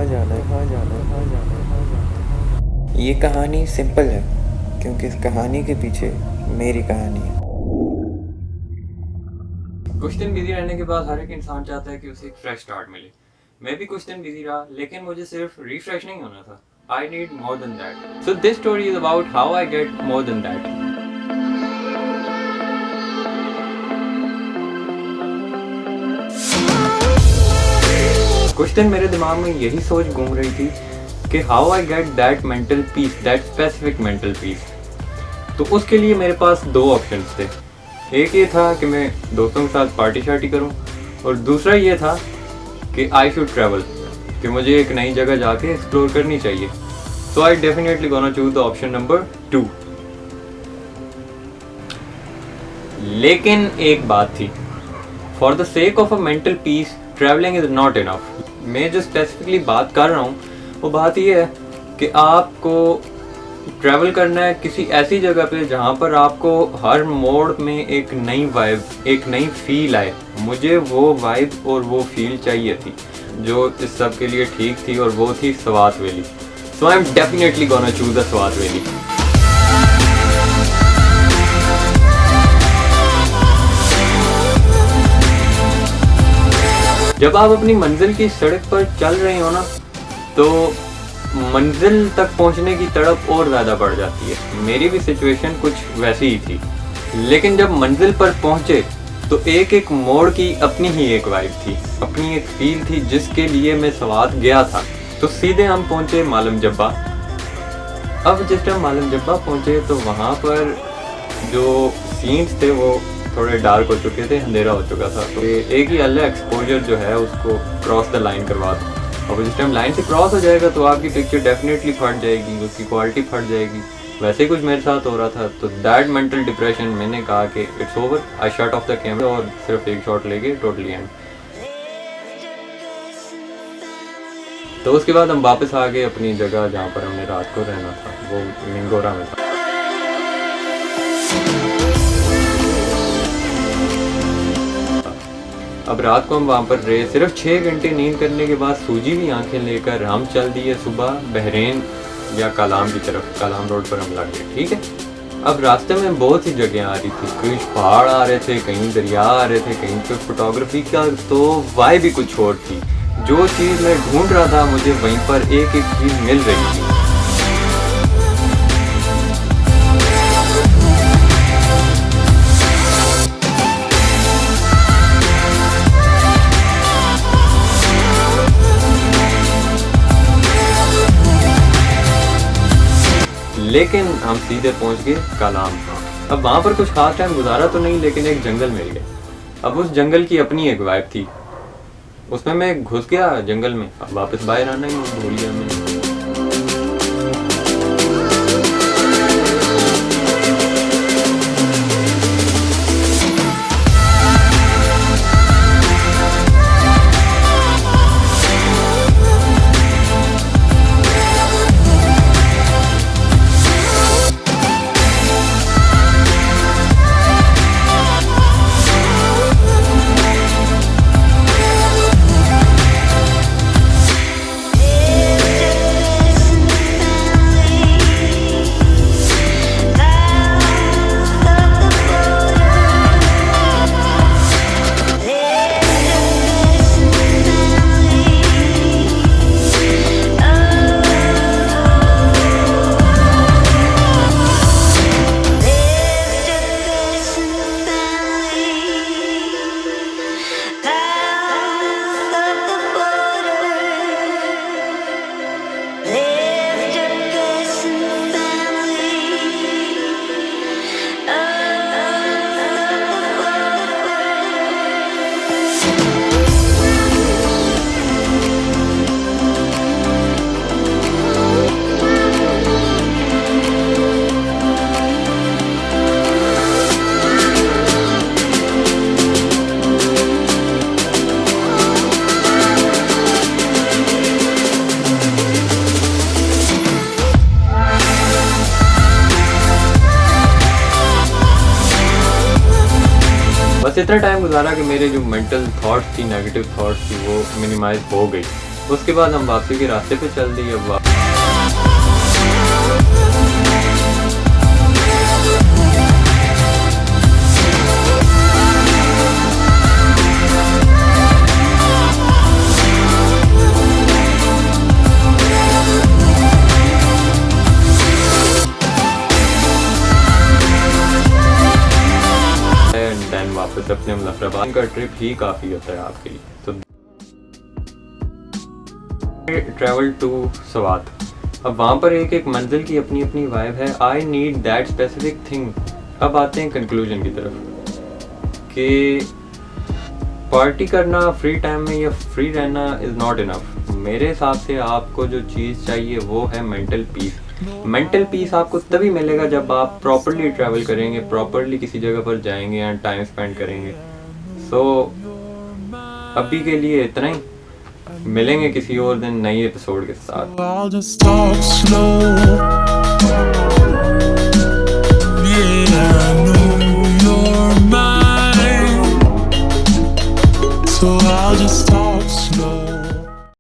कहाँ जाना है, कहाँ जाना है, कहाँ जाना है, कहाँ जाना है। ये कहानी सिंपल है क्योंकि इस कहानी के पीछे मेरी कहानी है। कुछ दिन बिजी रहने के बाद हर एक इंसान चाहता है कि उसे एक फ्रेश स्टार्ट मिले। मैं भी कुछ दिन बिजी रहा, लेकिन मुझे सिर्फ रिफ्रेश नहीं होना था। I need more than that. So this story is about how I get more than that. कुछ दिन मेरे दिमाग में यही सोच घूम रही थी कि how I get that mental peace, that specific mental peace. तो उसके लिए मेरे पास दो ऑप्शंस थे। एक ये था कि मैं दोस्तों के साथ पार्टी शार्टी करूं, और दूसरा ये था कि आई शुड ट्रैवल, कि मुझे एक नई जगह जाके एक्सप्लोर करनी चाहिए। So I definitely gonna choose the option number 2। लेकिन एक बात थी, for the sake of a mental peace travelling is not enough. मैं जो स्पेसिफिकली बात कर रहा हूँ वो बात ये है कि आपको ट्रैवल करना है किसी ऐसी जगह पे जहाँ पर आपको हर मोड़ में एक नई वाइब, एक नई फील आए। मुझे वो वाइब और वो फील चाहिए थी जो इस सब के लिए ठीक थी, और वो थी Swat valley. So I am definitely gonna choose the Swat valley. जब आप अपनी मंजिल की सड़क पर चल रहे हो ना, तो मंजिल तक पहुंचने की तड़प और ज़्यादा बढ़ जाती है। मेरी भी सिचुएशन कुछ वैसी ही थी, लेकिन जब मंजिल पर पहुंचे तो एक एक मोड़ की अपनी ही एक वाइब थी, अपनी एक फील थी जिसके लिए मैं स्वात गया था। तो सीधे हम पहुंचे मालम जब्बा। अब जिस टाइम मालम जब्बा पहुंचे तो वहाँ पर जो सीन्स थे वो थोड़े डार्क हो चुके थे, अंधेरा हो चुका था। तो एक ही अलग एक्सपोजर जो है उसको क्रॉस द लाइन करवा दो, और जिस टाइम लाइन से क्रॉस हो जाएगा तो आपकी पिक्चर डेफिनेटली फट जाएगी, उसकी क्वालिटी फट जाएगी। वैसे कुछ मेरे साथ हो रहा था। तो दैट मेंटल डिप्रेशन, मैंने कहा कि it's over. I shut off the camera और सिर्फ एक शॉट लेके टोटली एंड। तो उसके बाद हम वापस आ गए अपनी जगह जहाँ पर हमने रात को रहना था, वो मिंगोरा में था। अब रात को हम वहाँ पर रहे। सिर्फ 6 घंटे नींद करने के बाद सूजी हुई आंखें लेकर हम चल दिए सुबह बहरीन या कालाम की तरफ। कालाम रोड पर हम लग गए, ठीक है। अब रास्ते में बहुत सी जगह आ रही थी, कुछ पहाड़ आ रहे थे, कहीं दरिया आ रहे थे, कहीं पे फोटोग्राफी का तो वाइब भी कुछ और थी। जो चीज़ मैं ढूंढ रहा था मुझे वहीं पर एक एक चीज़ मिल रही थी। लेकिन हम सीधे पहुंच गए कालाम। अब वहाँ पर कुछ खास टाइम गुजारा तो नहीं, लेकिन एक जंगल मिल गया। अब उस जंगल की अपनी एक वाइब थी, उसमें मैं घुस गया जंगल में। अब वापस बाहर आना ही भूल गया मैं। बस इतना टाइम गुजारा कि मेरे जो मेंटल थॉट्स थी, नेगेटिव थॉट्स थी, वो मिनिमाइज हो गई। उसके बाद हम वापसी के रास्ते पे चल दिए। वापस अपने मुजफ्फराबाद का ट्रिप ही काफ़ी होता है आपके लिए। तो ट्रैवल टू सवात, अब वहाँ पर एक एक मंजिल की अपनी अपनी वाइब है। I need that specific thing. अब आते हैं कंक्लूजन की तरफ कि पार्टी करना फ्री टाइम में या फ्री रहना इज़ नॉट इनफ। मेरे हिसाब से आपको जो चीज़ चाहिए वो है मेंटल पीस। मेंटल पीस आपको तभी मिलेगा जब आप प्रॉपरली ट्रैवल करेंगे, प्रॉपरली किसी जगह पर जाएंगे एंड टाइम स्पेंड करेंगे। सो अभी के लिए इतना ही, मिलेंगे किसी और दिन नई एपिसोड के साथ। So I'll just talk